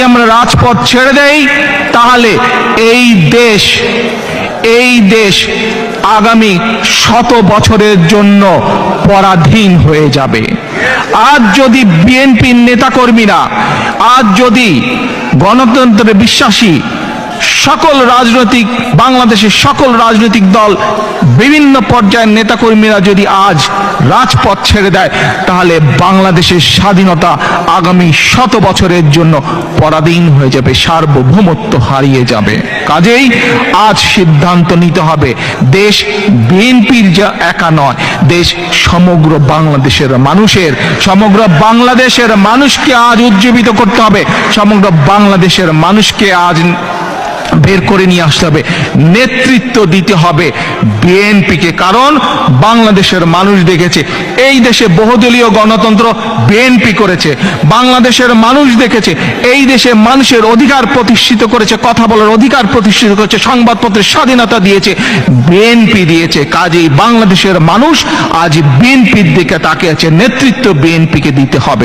আমরা রাজপথ ছেড়ে দেই, তাহলে এই দেশ আগামী 100 বছরের জন্য পরাধীন হয়ে যাবে। আজ যদি বিএনপির নেতাকর্মীরা, আজ যদি গণতন্ত্রে বিশ্বাসী বাংলাদেশের সকল রাজনৈতিক দল, বিভিন্ন পর্যায়ের নেতাকর্মীরা যদি আজ রাজপথ ছেড়ে দেয়, তাহলে বাংলাদেশের স্বাধীনতা আগামী 100 বছরের জন্য পরাধীন হয়ে যাবে, সার্বভৌমত্ব হারিয়ে যাবে। কাজেই আজ সিদ্ধান্ত নিতে হবে, দেশ বিএনপির যা একা নয়, দেশ সমগ্র বাংলাদেশের মানুষকে আজ উজ্জীবিত করতে হবে, সমগ্র বাংলাদেশের মানুষকে আজ বের করে নিয়ে আসতে হবে, নেতৃত্ব দিতে হবে বিএনপিকে। কারণ বাংলাদেশের মানুষ দেখেছে এই দেশে বহুদলীয় গণতন্ত্র বিএনপি করেছে। বাংলাদেশের মানুষ দেখেছে এই দেশে মানুষের অধিকার প্রতিষ্ঠিত করেছে, কথা বলার অধিকার প্রতিষ্ঠিত করেছে, সংবাদপত্রের স্বাধীনতা দিয়েছে বিএনপি দিয়েছে। কাজেই বাংলাদেশের মানুষ আজ বিএনপির দিকে তাকিয়ে আছে, নেতৃত্ব বিএনপিকে দিতে হবে।